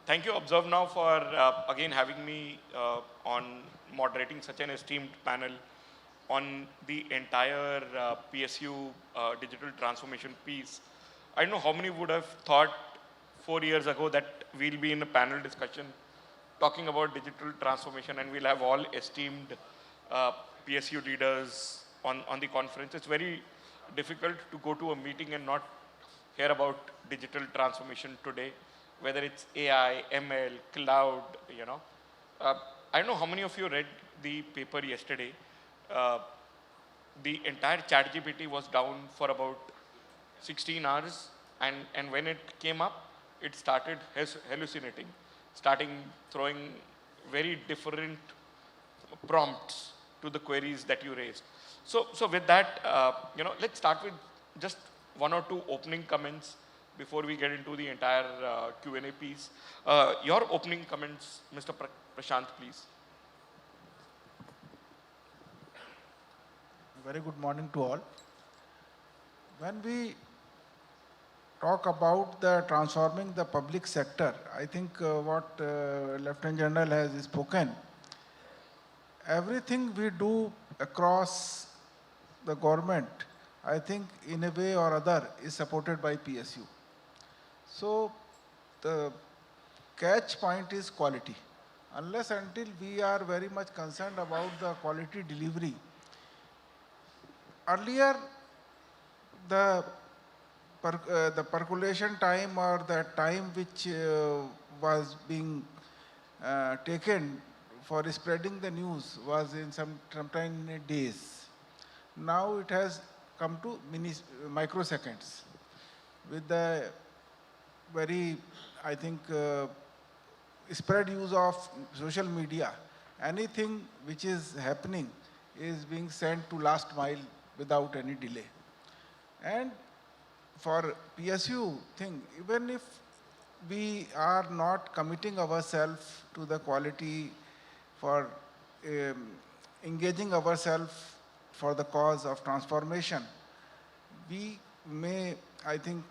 thank you, Observe Now, for again having me on moderating such an esteemed panel on the entire PSU digital transformation piece. I don't know how many would have thought 4 years ago that we'll be in a panel discussion talking about digital transformation and we'll have all esteemed uh, PSU leaders on the conference. It's very difficult to go to a meeting and not hear about digital transformation today, whether it's AI, ML, cloud, you know. Uh, I don't know how many of you read the paper yesterday. Uh, the entire ChatGPT was down for about 16 hours, and when it came up, it started hallucinating, starting throwing very different prompts to the queries that you raised. So with that, let's start with just one or two opening comments before we get into the entire Q&A piece. Your opening comments, Mr. Prashant, please. Very good morning to all. When we talk about the transforming the public sector, I think what Lieutenant General has spoken, everything we do across the government, I think in a way or other is supported by PSU. So the catch point is quality. Unless until we are very much concerned about the quality delivery, earlier the percolation time or the time which was being taken for spreading the news was in sometime in days. Now it has come to microseconds with the very, I think, spread use of social media. Anything which is happening is being sent to last mile without any delay. And for PSU thing, even if we are not committing ourselves to the quality for engaging ourselves for the cause of transformation, we may, I think,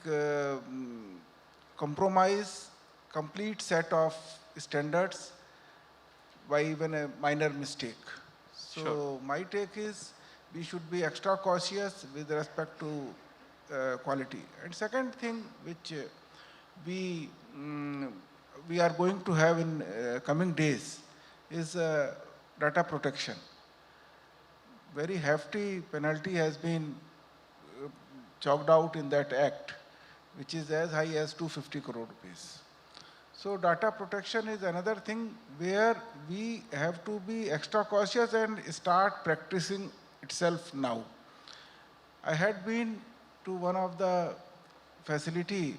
compromise complete set of standards by even a minor mistake. So Sure. my take is we should be extra cautious with respect to quality. And second thing which we we are going to have in coming days is data protection. Very hefty penalty has been chalked out in that act, which is as high as 250 crore rupees. So data protection is another thing where we have to be extra cautious and start practicing itself now. I had been to one of the facility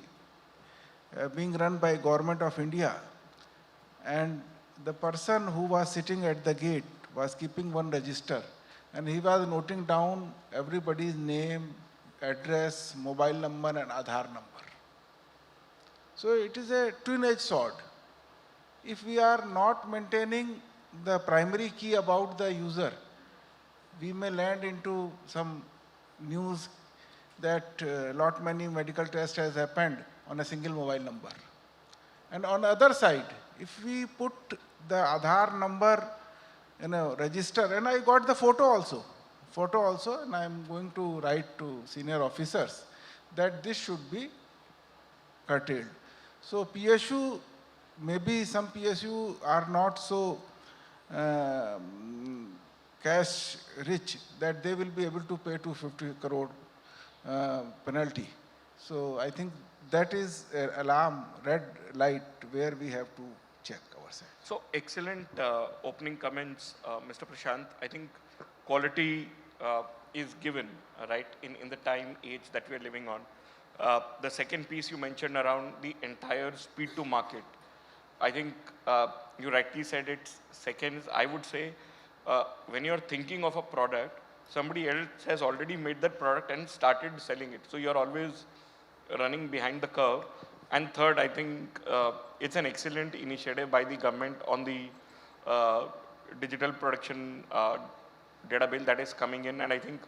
being run by Government of India, and the person who was sitting at the gate was keeping one register, and he was noting down everybody's name, address, mobile number and Aadhaar number. So it is a twin-edged sword. If we are not maintaining the primary key about the user, we may land into some news that lot many medical tests has happened on a single mobile number. And on the other side, if we put the Aadhaar number in a register, and I got the photo also, and I am going to write to senior officers that this should be curtailed. So PSU, maybe some PSU are not so cash rich that they will be able to pay 250 crore penalty. So I think that is an alarm, red light, where we have to check ourselves. So excellent opening comments, Mr. Prashant. I think quality is given, right, in the time age that we are living on. The second piece you mentioned around the entire speed to market. I think you rightly said it's seconds. I would say when you're thinking of a product, somebody else has already made that product and started selling it. So you're always running behind the curve. And third, I think it's an excellent initiative by the government on the digital production data bill that is coming in. And I think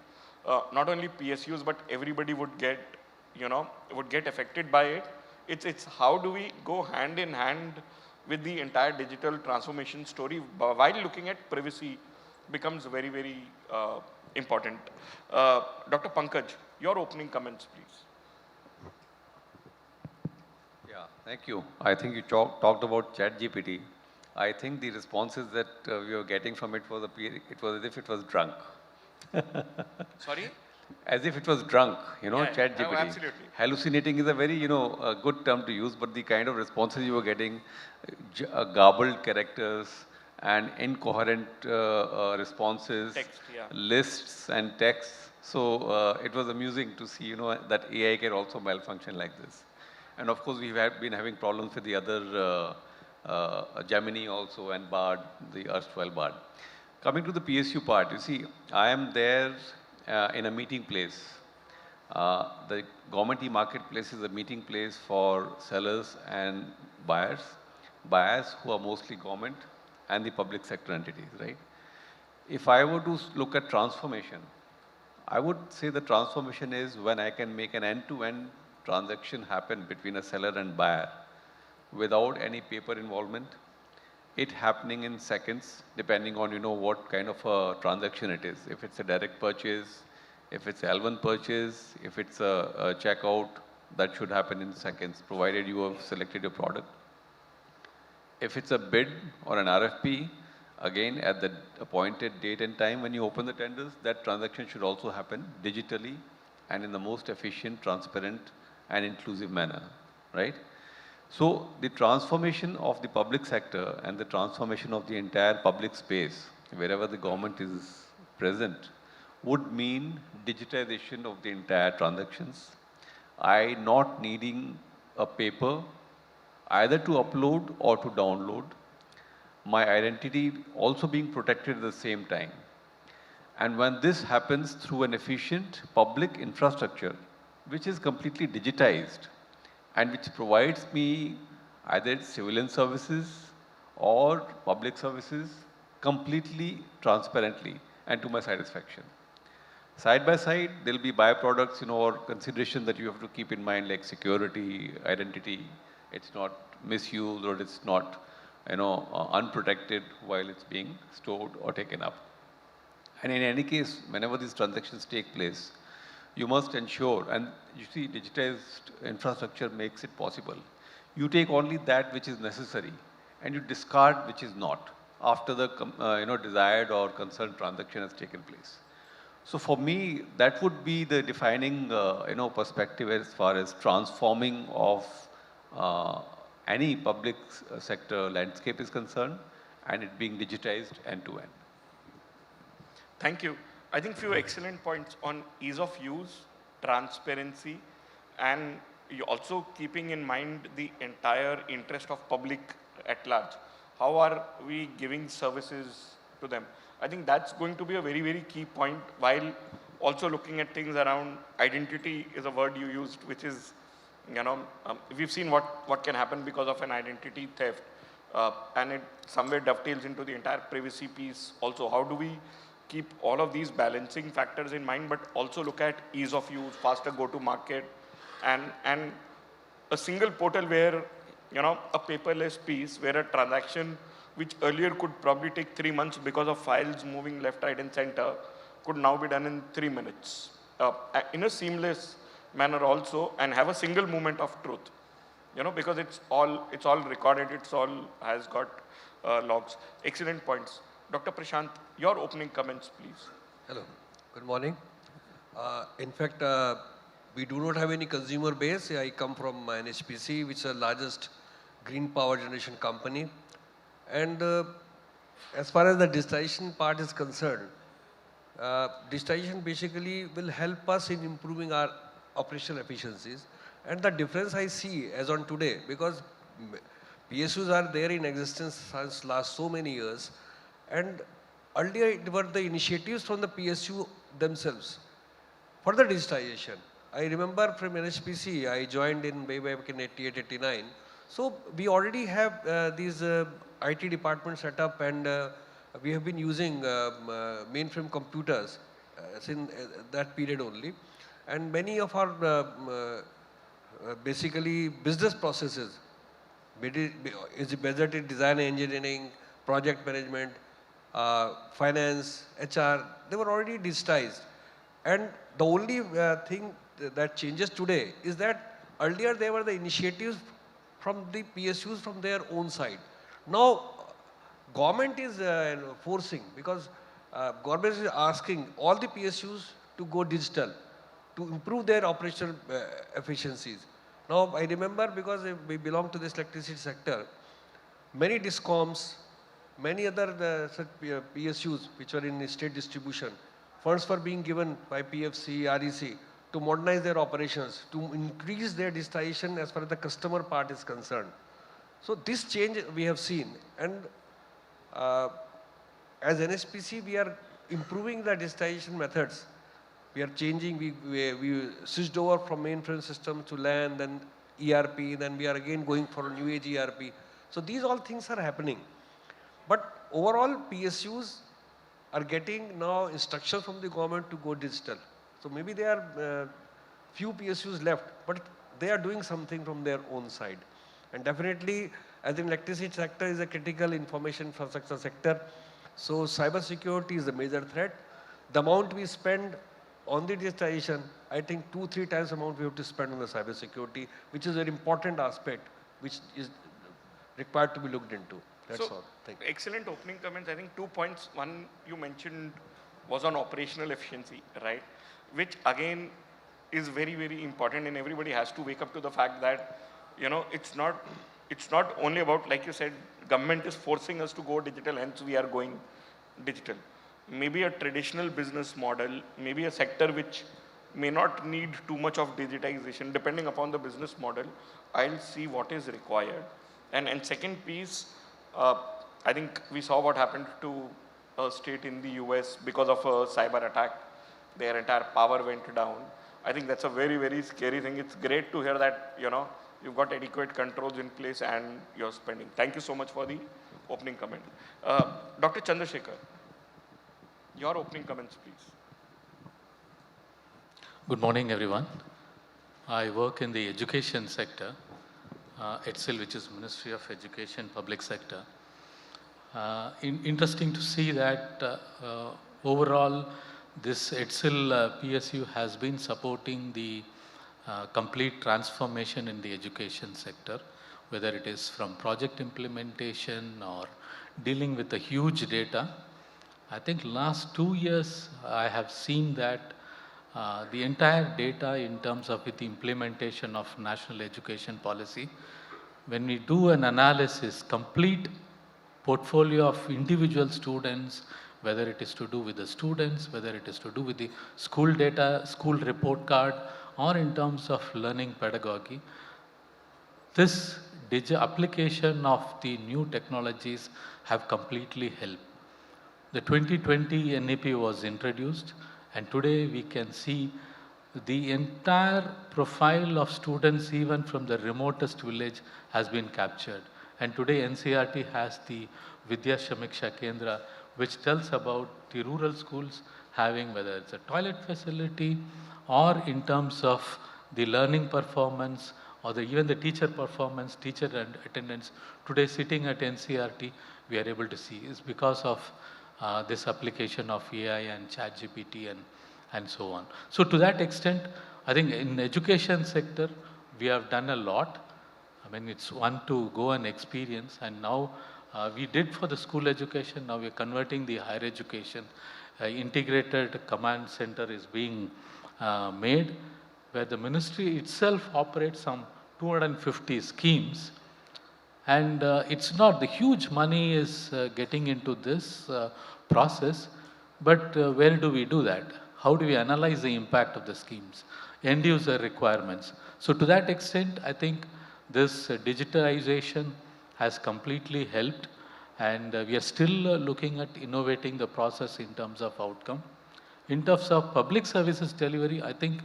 not only PSUs, but everybody would get affected by it. It's how do we go hand in hand with the entire digital transformation story while looking at privacy becomes very, very important. Dr. Pankaj, your opening comments, please. Yeah, thank you. I think you talked about ChatGPT. I think the responses that we were getting from it was as if it was drunk. Sorry? As if it was drunk, Yeah, ChatGPT. oh, absolutely. Hallucinating is a very, good term to use, but the kind of responses you were getting, garbled characters and incoherent responses, Text, yeah. lists and texts. So it was amusing to see, that AI can also malfunction like this. And of course, we've been having problems with the other Gemini also and Bard, the erstwhile Bard. Coming to the PSU part, you see, I am there in a meeting place. The government e-marketplace is a meeting place for sellers and buyers who are mostly government and the public sector entities, right? If I were to look at transformation, I would say the transformation is when I can make an end-to-end transaction happen between a seller and buyer without any paper involvement, it happening in seconds, depending on, what kind of a transaction it is. If it's a direct purchase, if it's L1 purchase, if it's a checkout, that should happen in seconds, provided you have selected your product. If it's a bid or an RFP, again, at the appointed date and time when you open the tenders, that transaction should also happen digitally and in the most efficient, transparent, and inclusive manner, right? So the transformation of the public sector and the transformation of the entire public space, wherever the government is present, would mean digitization of the entire transactions. I not needing a paper either to upload or to download, my identity also being protected at the same time. And when this happens through an efficient public infrastructure, which is completely digitized, and which provides me either civilian services or public services completely transparently and to my satisfaction. Side by side, there will be byproducts, or consideration that you have to keep in mind, like security, identity. It's not misused or it's not, unprotected while it's being stored or taken up. And in any case, whenever these transactions take place, you must ensure, and you see, digitized infrastructure makes it possible. You take only that which is necessary, and you discard which is not after the desired or concerned transaction has taken place. So for me, that would be the defining perspective as far as transforming of any public sector landscape is concerned, and it being digitized end to end. Thank you. I think few excellent points on ease of use, transparency, and you also keeping in mind the entire interest of public at large. How are we giving services to them? I think that's going to be a very, very key point, while also looking at things around identity is a word you used, which is, we've seen what can happen because of an identity theft. And it somewhere dovetails into the entire privacy piece also. How do we keep all of these balancing factors in mind, but also look at ease of use, faster go-to-market, and a single portal where, a paperless piece where a transaction which earlier could probably take 3 months because of files moving left, right, and center could now be done in 3 minutes in a seamless manner also, and have a single moment of truth, because it's all recorded, it's all has got logs. Excellent points. Dr. Prashant, your opening comments, please. Hello, good morning. In fact, we do not have any consumer base. I come from NHPC, which is the largest green power generation company. And as far as the digitization part is concerned, digitization basically will help us in improving our operational efficiencies. And the difference I see as on today, because PSUs are there in existence since last so many years, and earlier it were the initiatives from the PSU themselves for the digitization. I remember from NHPC, I joined in way back in 88, 89. So we already have these IT departments set up, and we have been using mainframe computers since that period only. And many of our basically business processes, Is it budgeted design engineering, project management, finance, HR, they were already digitized. And the only thing that changes today is that earlier they were the initiatives from the PSUs from their own side. Now, government is forcing, because government is asking all the PSUs to go digital to improve their operational efficiencies. Now, I remember, because we belong to this electricity sector, many discoms, many other such PSUs which were in state distribution, funds were being given by PFC, REC to modernize their operations, to increase their digitization as far as the customer part is concerned. So this change we have seen, and as NHPC we are improving the digitization methods. We are changing, we switched over from mainframe system to LAN, then ERP, then we are again going for a new age ERP. So these all things are happening. But overall, PSUs are getting now instructions from the government to go digital. So maybe there are few PSUs left, but they are doing something from their own side. And definitely, as the electricity sector is a critical information infrastructure sector, so cyber security is a major threat. The amount we spend on the digitization, I think 2-3 times the amount we have to spend on the cyber security, which is an important aspect, which is required to be looked into. That's all. Thank you. Excellent opening comments. I think 2 points. One you mentioned was on operational efficiency, right? Which again is very, very important, and everybody has to wake up to the fact that, you know, it's not only about, like you said, government is forcing us to go digital, hence we are going digital. Maybe a traditional business model, maybe a sector which may not need too much of digitization, depending upon the business model, I'll see what is required. And second piece, I think we saw what happened to a state in the US because of a cyber attack. Their entire power went down. I think that's a very, very scary thing. It's great to hear that, you know, you've got adequate controls in place and you're spending. Thank you so much for the opening comment. Dr. Chandrasekar, your opening comments, please. Good morning, everyone. I work in the education sector, EdCIL, which is Ministry of Education, Public Sector. Interesting to see that overall, this EdCIL PSU has been supporting the complete transformation in the education sector, whether it is from project implementation or dealing with the huge data. I think last 2 years, I have seen that the entire data in terms of with the implementation of national education policy, when we do an analysis, complete portfolio of individual students, whether it is to do with the students, whether it is to do with the school data, school report card, or in terms of learning pedagogy, this application of the new technologies have completely helped. The 2020 NEP was introduced, and today we can see the entire profile of students, even from the remotest village, has been captured. And today NCERT has the Vidya Shamiksha Kendra, which tells about the rural schools having, whether it's a toilet facility or in terms of the learning performance or even the teacher performance, teacher attendance. Today sitting at NCERT, we are able to see is because of this application of AI and ChatGPT and so on. So to that extent, I think in education sector, we have done a lot. I mean, it's one to go and experience, and now we did for the school education, now we're converting the higher education. Integrated command center is being made, where the ministry itself operates some 250 schemes. And it's not the huge money is getting into this process, but where do we do that? How do we analyze the impact of the schemes? End user requirements. So to that extent, I think this digitization has completely helped, and we are still looking at innovating the process in terms of outcome. In terms of public services delivery, I think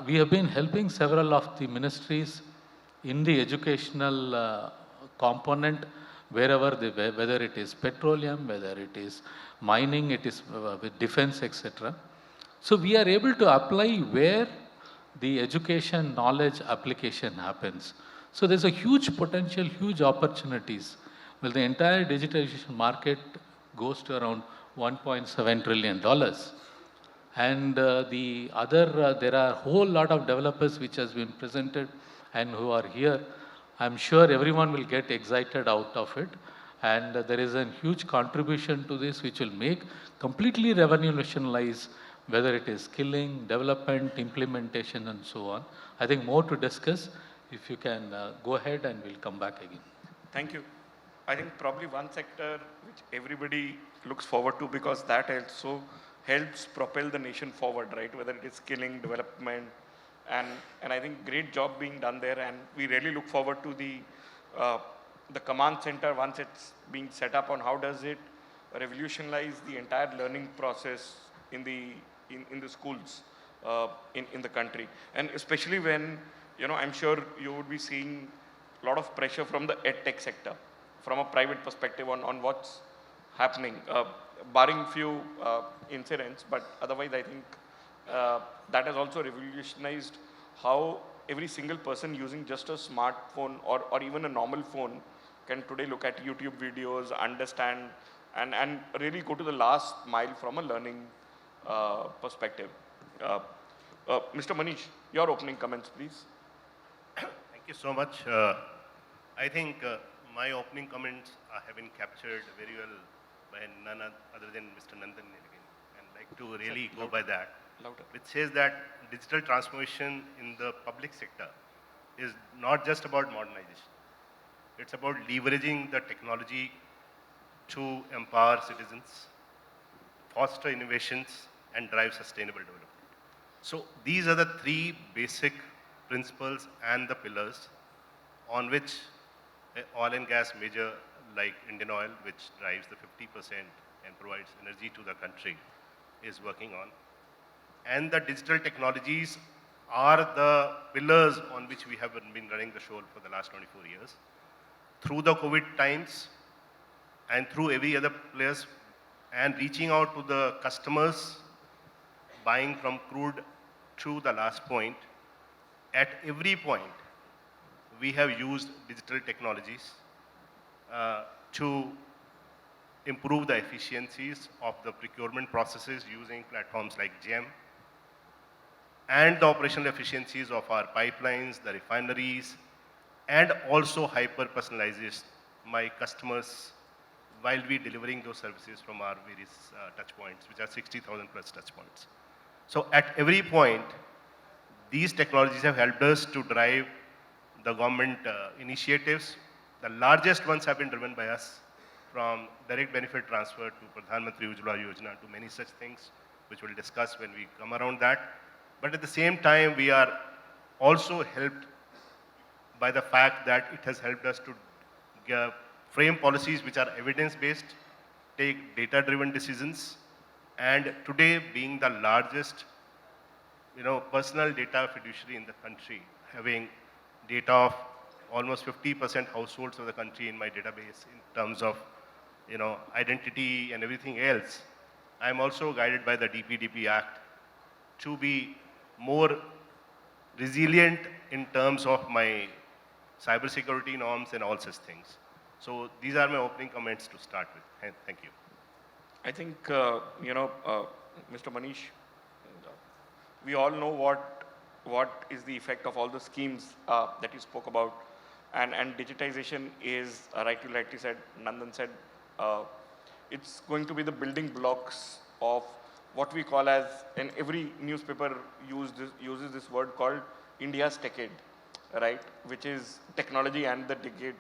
we have been helping several of the ministries in the educational component, wherever whether it is petroleum, whether it is mining, it is with defense, etc. So we are able to apply where the education knowledge application happens. So there's a huge potential, huge opportunities. Well, the entire digitization market goes to around $1.7 trillion. And the other, there are a whole lot of developers which has been presented and who are here. I'm sure everyone will get excited out of it. And there is a huge contribution to this which will make completely revolutionize whether it is skilling, development, implementation, and so on. I think more to discuss. If you can go ahead and we'll come back again. Thank you. I think probably one sector which everybody looks forward to because that also helps propel the nation forward, right? Whether it is skilling, development, and I think great job being done there. And we really look forward to the command center once it's being set up on how does it revolutionize the entire learning process in the schools in the country. And especially when, I'm sure you would be seeing a lot of pressure from the edtech sector, from a private perspective on what's happening, barring few incidents, but otherwise I think that has also revolutionized how every single person using just a smartphone or even a normal phone can today look at YouTube videos, understand, and really go to the last mile from a learning perspective. Mr. Manish, your opening comments, please. Thank you so much. I think my opening comments have been captured very well by none other than Mr. Nandan again. And like to really go by that, which says that digital transformation in the public sector is not just about modernization. It's about leveraging the technology to empower citizens, foster innovations, and drive sustainable development. So these are the three basic principles and the pillars on which oil and gas major like Indian Oil, which drives the 50% and provides energy to the country, is working on. And the digital technologies are the pillars on which we have been running the show for the last 24 years. Through the COVID times and through every other players and reaching out to the customers, buying from crude to the last point, at every point, we have used digital technologies to improve the efficiencies of the procurement processes using platforms like Jain and the operational efficiencies of our pipelines, the refineries, and also hyper-personalizes my customers while we delivering those services from our various touch points, which are 60,000 plus touch points. So at every point, these technologies have helped us to drive the government initiatives. The largest ones have been driven by us, from direct benefit transfer to Pradhan Mantri Ujjwala Yojana to many such things, which we'll discuss when we come around that. But at the same time, we are also helped by the fact that it has helped us to frame policies which are evidence-based, take data-driven decisions, and today being the largest, personal data fiduciary in the country, having data of almost 50% households of the country in my database in terms of, identity and everything else. I'm also guided by the DPDP Act to be more resilient in terms of my cybersecurity norms and all such things. So these are my opening comments to start with. Thank you. I think, Mr. Manish, we all know what is the effect of all the schemes that you spoke about. And digitization is, like you said, Nandan said, it's going to be the building blocks of what we call as, and every newspaper uses this word called India's decade, right? Which is technology and the decade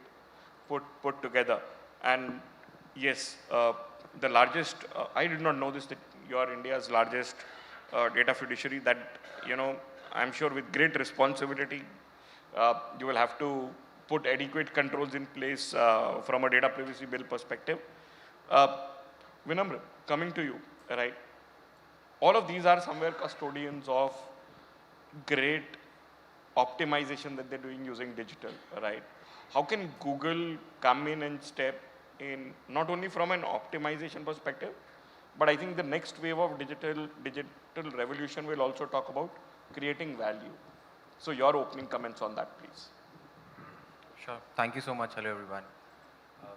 put together. And yes, the largest, I did not know this, that you are India's largest data fiduciary, that, I'm sure with great responsibility, you will have to put adequate controls in place from a data privacy bill perspective. Vinamra, coming to you, right? All of these are somewhere custodians of great optimization that they're doing using digital, right? How can Google come in and step in, not only from an optimization perspective, but I think the next wave of digital revolution will also talk about creating value. So your opening comments on that, please. Sure. Thank you so much. Hello, everyone. Uh,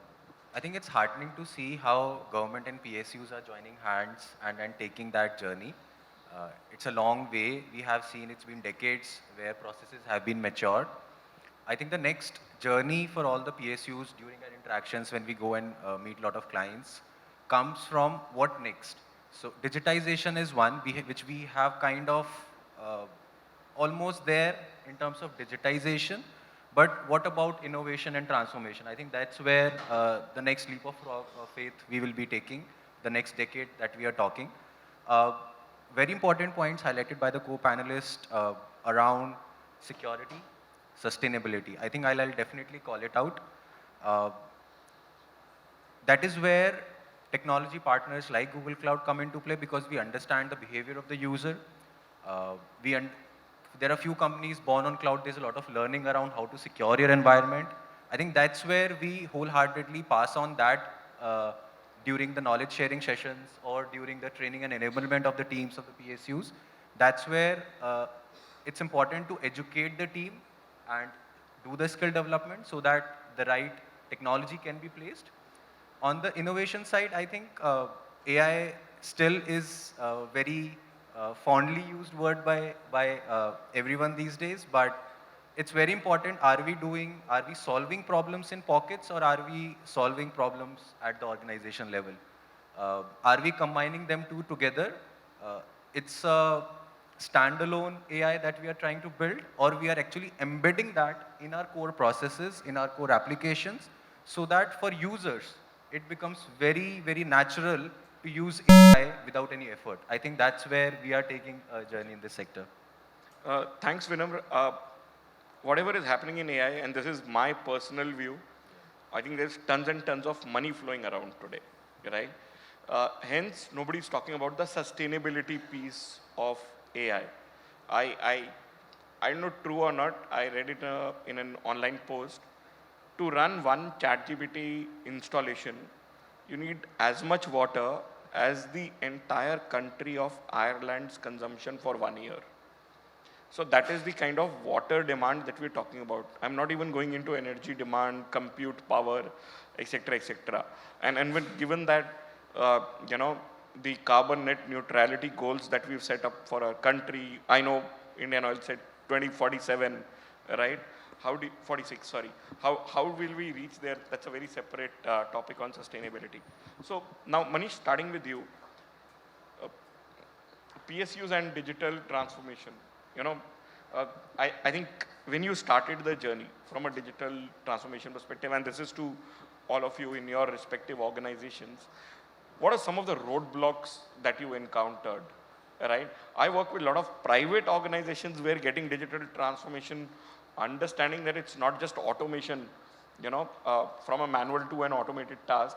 I think it's heartening to see how government and PSUs are joining hands and taking that journey. It's a long way. We have seen it's been decades where processes have been matured. I think the next journey for all the PSUs during our interactions when we go and meet a lot of clients comes from what next. So digitization is one which we have kind of uh, almost there in terms of digitization. But what about innovation and transformation? I think that's where the next leap of faith we will be taking, the next decade that we are talking. Uh, Very important points highlighted by the co-panelist around security, sustainability. I think I'll definitely call it out. Uh, that is where technology partners like Google Cloud come into play because we understand the behavior of the user. Uh, we un there are few companies born on cloud. There's a lot of learning around how to secure your environment. I think that's where we wholeheartedly pass on that during the knowledge sharing sessions or during the training and enablement of the teams of the PSUs. That's where it's important to educate the team and do the skill development so that the right technology can be placed. On the innovation side, I think AI still is very fondly used word by everyone these days, but it's very important. Are we solving problems in pockets or are we solving problems at the organization level? Are we combining them two together? It's a standalone AI that we are trying to build, or we are actually embedding that in our core processes, in our core applications, so that for users, it becomes very, very natural to use AI without any effort. I think that's where we are taking a journey in this sector. Thanks, Vinamra. Whatever is happening in AI, and this is my personal view, I think there's tons and tons of money flowing around today, right? Hence, nobody's talking about the sustainability piece of AI. I don't know true or not, I read it in an online post. To run one ChatGPT installation, you need as much water as the entire country of Ireland's consumption for 1 year. So that is the kind of water demand that we're talking about. I'm not even going into energy demand, compute power, etc., etc. And when given that, the carbon net neutrality goals that we've set up for our country, I know Indian Oil said 2047, right? 46, sorry. How will we reach there? That's a very separate topic on sustainability. So now, Manish, starting with you, PSUs and digital transformation. I think when you started the journey from a digital transformation perspective, and this is to all of you in your respective organizations, what are some of the roadblocks that you encountered, right? I work with a lot of private organizations where getting digital transformation, understanding that it's not just automation, from a manual to an automated task,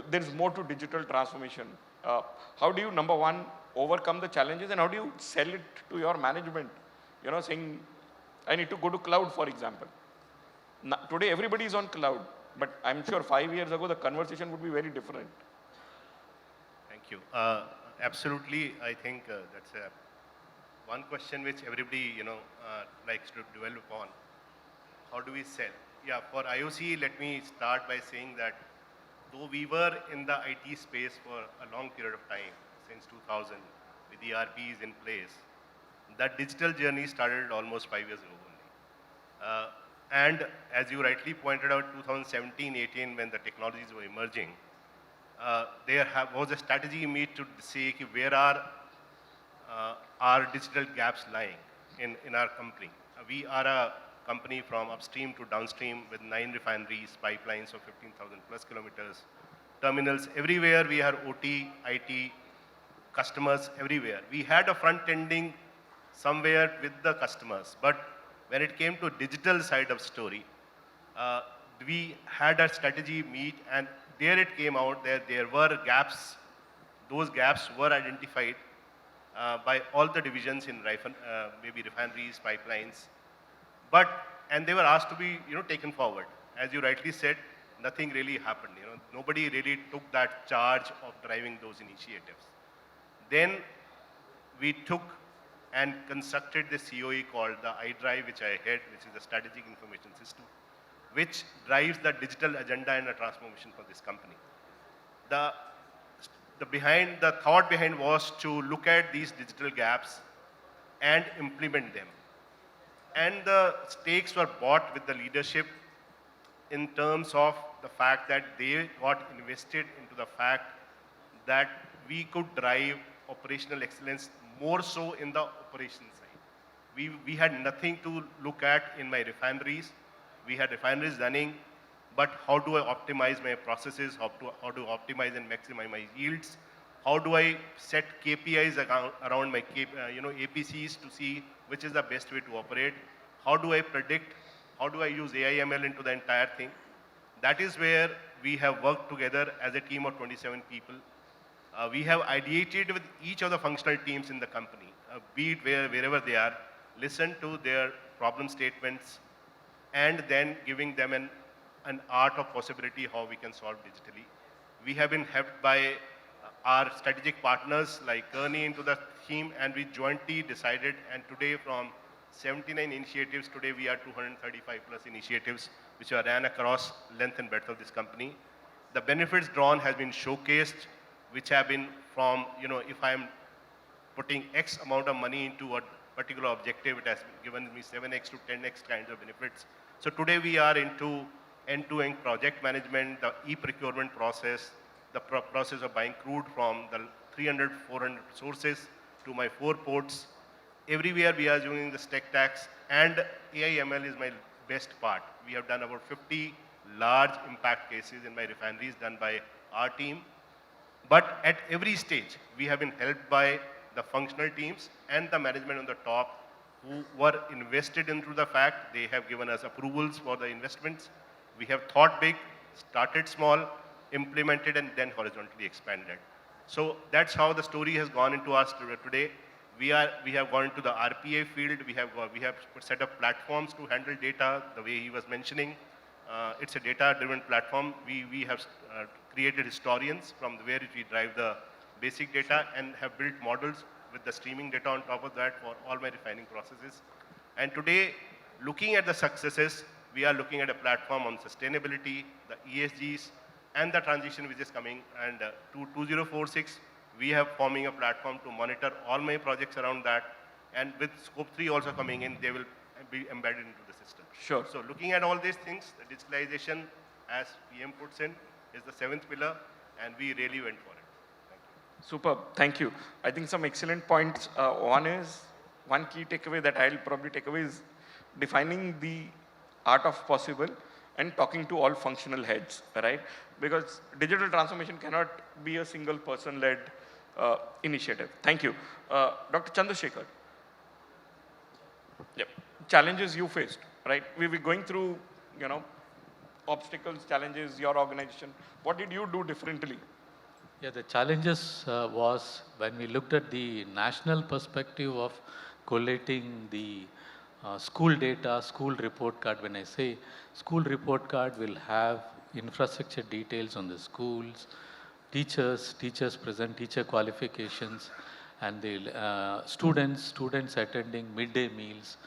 there's more to digital transformation. How do you, number one, overcome the challenges, and how do you sell it to your management? Saying, I need to go to cloud, for example. Today, everybody is on cloud, but I'm sure 5 years ago, the conversation would be very different. Thank you. Absolutely, I think that's one question which everybody, likes to dwell upon. How do we sell? Yeah, for IOC, let me start by saying that though we were in the IT space for a long period of time, since 2000, with ERPs in place, that digital journey started almost 5 years ago only. And as you rightly pointed out, 2017-18, when the technologies were emerging, there was a strategy meet to say where are our digital gaps lying in our company. We are a company from upstream to downstream with 9 refineries, pipelines of 15,000 plus kilometers, terminals everywhere. We are OT, IT, customers everywhere. We had a front ending somewhere with the customers, but when it came to digital side of story, we had a strategy meet, and there it came out that there were gaps. Those gaps were identified by all the divisions in maybe refineries, pipelines, and they were asked to be taken forward. As you rightly said, nothing really happened. Nobody really took that charge of driving those initiatives. Then we took and constructed the COE called the iDrive, which I head, which is the Strategic Information System, which drives the digital agenda and the transformation for this company. The thought behind was to look at these digital gaps and implement them. And the stakes were bought with the leadership in terms of the fact that they got invested into the fact that we could drive operational excellence more so in the operations side. We had nothing to look at in my refineries. We had refineries running, but how do I optimize my processes? How to optimize and maximize my yields? How do I set KPIs around my APCs to see which is the best way to operate? How do I predict? How do I use AI/ML into the entire thing? That is where we have worked together as a team of 27 people. We have ideated with each of the functional teams in the company, be it wherever they are, listen to their problem statements, and then giving them an art of possibility how we can solve digitally. We have been helped by our strategic partners like Kearney into the team, and we jointly decided, and today from 79 initiatives, today we are 235 plus initiatives which are ran across length and breadth of this company. The benefits drawn has been showcased, which have been from, if I am putting X amount of money into a particular objective, it has given me 7X to 10X kinds of benefits. So today we are into end-to-end project management, the e-procurement process, the process of buying crude from the 300, 400 sources to my 4 ports. Everywhere we are doing the tech tax, and AI/ML is my best part. We have done about 50 large impact cases in my refineries done by our team. But at every stage, we have been helped by the functional teams and the management on the top who were invested into the fact they have given us approvals for the investments. We have thought big, started small, implemented, and then horizontally expanded. So that's how the story has gone into us today. We have gone into the RPA field. We have set up platforms to handle data the way he was mentioning. It's a data-driven platform. We have created historians from where we drive the basic data and have built models with the streaming data on top of that for all my refining processes. And today, looking at the successes, we are looking at a platform on sustainability, the ESGs, and the transition which is coming. And to 2046, we have forming a platform to monitor all my projects around that. And with scope 3 also coming in, they will be embedded into the system. Sure. So looking at all these things, the digitalization, as PM puts in, is the 7th pillar, and we really went for it. Thank you. Superb. Thank you. I think some excellent points. One key takeaway that I'll probably take away is defining the art of possible and talking to all functional heads, right? Because digital transformation cannot be a single person-led initiative. Thank you. Dr. Chandrasekar. Yep. Challenges you faced, right? We were going through, obstacles, challenges, your organization. What did you do differently? Yeah, the challenges was when we looked at the national perspective of collating the school data, school report card. When I say school report card will have infrastructure details on the schools, teachers present, teacher qualifications, and the students attending midday meals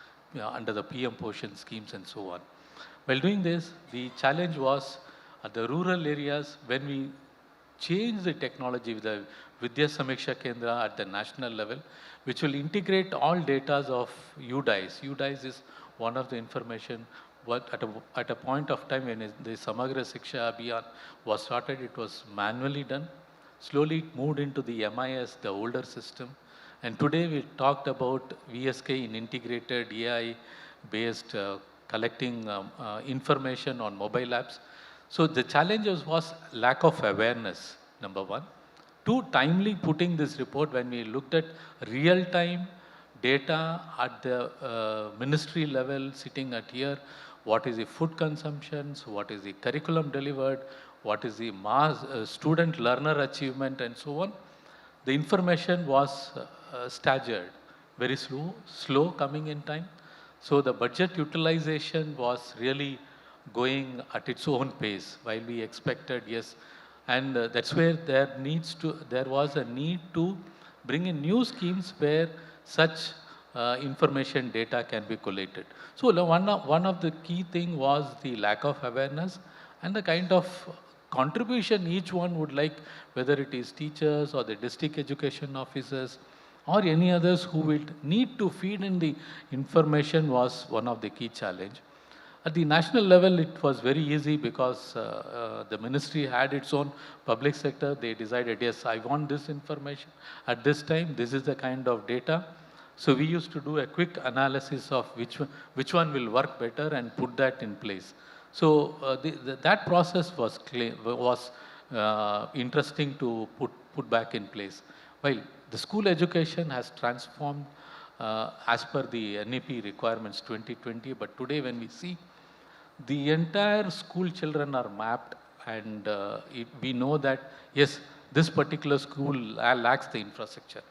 under the PM portion schemes and so on. While doing this, the challenge was at the rural areas when we change the technology with the Vidya Samiksha Kendra at the national level, which will integrate all data of UDICE. UDICE is one of the information, but at a point of time when the Samagra Siksha Abhiyan was started, it was manually done. Slowly it moved into the MIS, the older system. And today we talked about VSK in integrated AI-based collecting information on mobile apps. So the challenges was lack of awareness, number one. Two, timely putting this report when we looked at real-time data at the ministry level, sitting at here, what is the food consumptions, what is the curriculum delivered, what is the student learner achievement and so on. The information was staggered, very slow coming in time. So the budget utilization was really going at its own pace while we expected, yes. And that's where there was a need to bring in new schemes where such information data can be collated. So one of the key thing was the lack of awareness and the kind of contribution each one would like, whether it is teachers or the district education officers or any others who will need to feed in the information was one of the key challenge. At the national level, it was very easy because the ministry had its own public sector. They decided, yes, I want this information at this time. This is the kind of data. So we used to do a quick analysis of which one will work better and put that in place. So that process was interesting to put back in place. While the school education has transformed as per the NEP requirements 2020, but today when we see the entire school children are mapped and we know that, yes, this particular school lacks the infrastructure.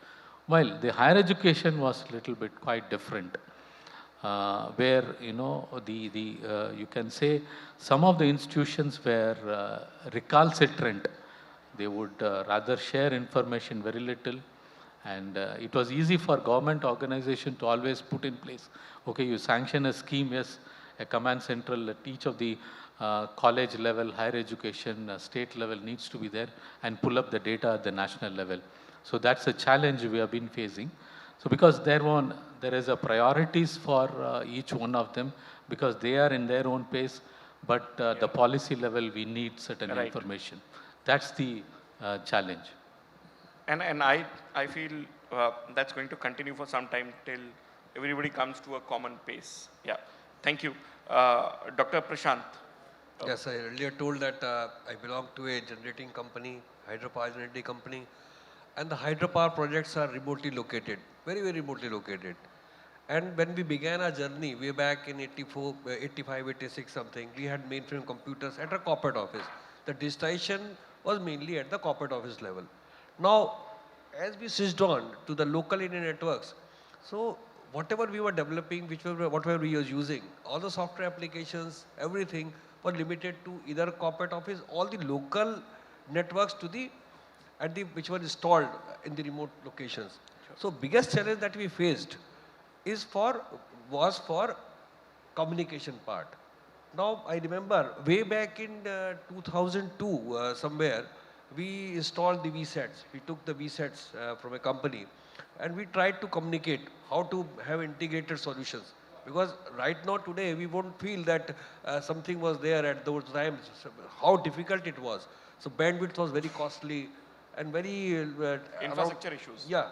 While the higher education was a little bit quite different, where, you know, you can say some of the institutions were recalcitrant. They would rather share information very little. And it was easy for government organization to always put in place, okay, you sanction a scheme, yes, a command central at each of the college level, higher education, state level needs to be there and pull up the data at the national level. So that's a challenge we have been facing. So because there is a priorities for each one of them because they are in their own pace, but the policy level we need certain information. That's the challenge. And I feel that's going to continue for some time till everybody comes to a common pace. Yeah. Thank you. Dr. Prashant. Yes, I earlier told that I belong to a generating company, hydropower generating company, and the hydropower projects are remotely located, very, very remotely located. And when we began our journey way back in 84, 85, 86 something, we had mainframe computers at our corporate office. The digitization was mainly at the corporate office level. Now, as we switched on to the local Indian networks, so whatever we were developing, whatever we were using, all the software applications, everything were limited to either corporate office, all the local networks to which were installed in the remote locations. Sure. So biggest challenge that we faced was for communication part. Now I remember way back in 2002 somewhere, we installed the VSETs. We took the VSETs from a company and we tried to communicate how to have integrated solutions. Because right now today we won't feel that something was there at those times, how difficult it was. So bandwidth was very costly and very... infrastructure issues. Yeah,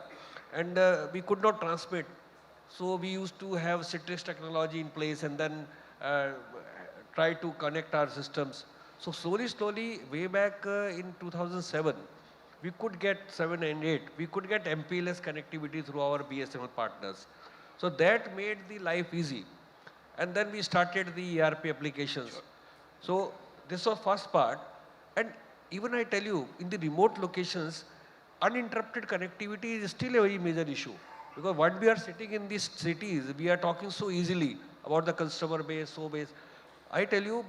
and we could not transmit. So we used to have Citrix technology in place and then try to connect our systems. So slowly, way back in 2007, we could get 7 and 8, we could get MPLS connectivity through our BSNL partners. So that made the life easy. And then we started the ERP applications. Sure. So this was first part. And even I tell you, in the remote locations, uninterrupted connectivity is still a very major issue. Because when we are sitting in these cities, we are talking so easily about the customer base, base. I tell you,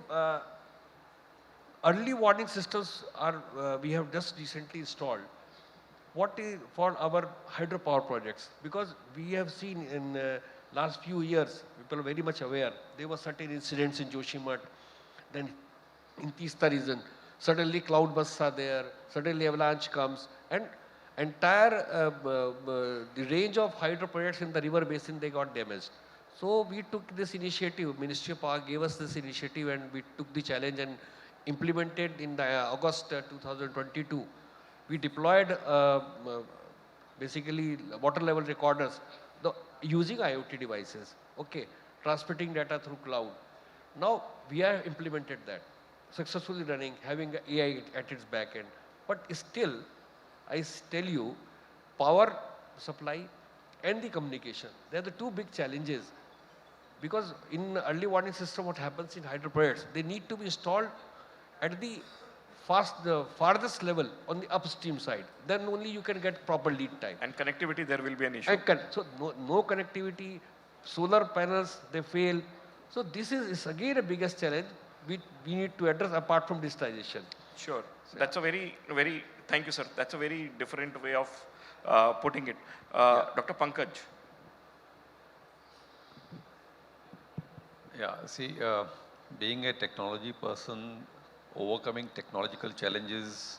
early warning systems are, we have just recently installed. What is for our hydropower projects? Because we have seen in last few years, people are very much aware, there were certain incidents in Joshimath, then in Teesta region, suddenly cloud bursts are there, suddenly avalanche comes, and entire the range of hydro projects in the river basin, they got damaged. So we took this initiative, Ministry of Power gave us this initiative and we took the challenge and implemented in the August 2022. We deployed basically water level recorders using IoT devices, okay, transmitting data through cloud. Now we have implemented that, successfully running, having AI at its back end. But still, I tell you, power supply and the communication, they are the two big challenges. Because in early warning system, what happens in hydro projects, they need to be installed at the farthest level on the upstream side. Then only you can get proper lead time. And connectivity, there will be an issue. So no connectivity, solar panels, they fail. So this is again a biggest challenge we need to address apart from digitization. Sure. So that's a very, thank you, sir. That's a very different way of putting it. Dr. Pankaj. Yeah, see, being a technology person, overcoming technological challenges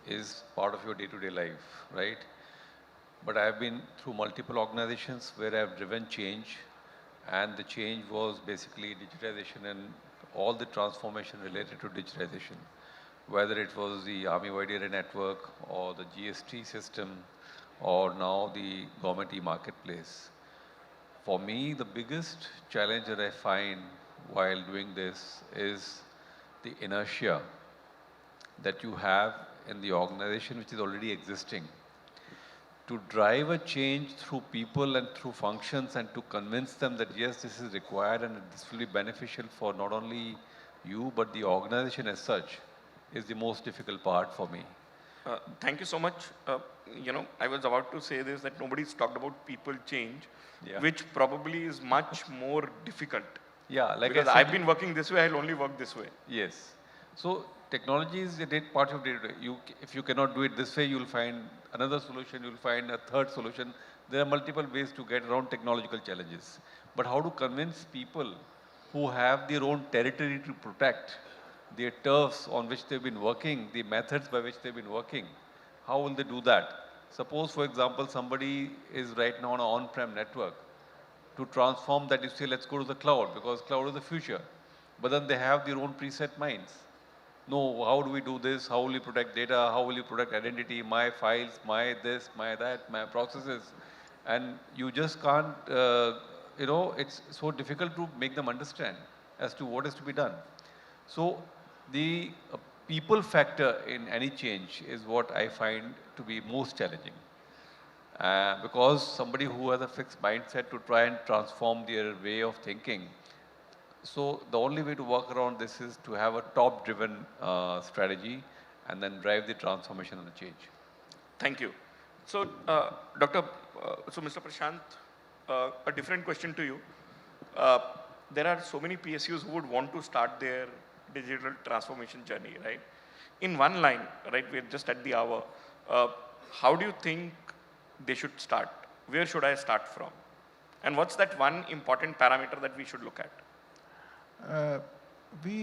is part of your day-to-day life, right? But I have been through multiple organizations where I have driven change, and the change was basically digitization and all the transformation related to digitization, whether it was the Army-wide area network or the GST system or now the government e-marketplace. For me, the biggest challenge that I find while doing this is the inertia that you have in the organization which is already existing. To drive a change through people and through functions and to convince them that yes, this is required and this will be beneficial for not only you but the organization as such is the most difficult part for me. Thank you so much. I was about to say this, that nobody's talked about people change, Yeah. which probably is much more difficult. Yeah, like Because I said, I've been working this way, I'll only work this way. yes. So technology is a part of day-to-day. If you cannot do it this way, you'll find another solution, you'll find a third solution. There are multiple ways to get around technological challenges. But how to convince people who have their own territory to protect, their turfs on which they've been working, the methods by which they've been working, how will they do that? Suppose, for example, somebody is right now on an on-prem network. To transform that, you say, let's go to the cloud, because cloud is the future. But then they have their own preset minds. No, how do we do this? How will you protect data? How will you protect identity, my files, my this, my that, my processes? And you just can't, it's so difficult to make them understand as to what is to be done. So the people factor in any change is what I find to be most challenging. Because somebody who has a fixed mindset to try and transform their way of thinking. So the only way to work around this is to have a top-driven strategy and then drive the transformation and the change. Thank you. So, Mr. Prashant, a different question to you. There are so many PSUs who would want to start their digital transformation journey, right? In one line, right, we're just at the hour. How do you think they should start? Where should I start from? And what's that one important parameter that we should look at? We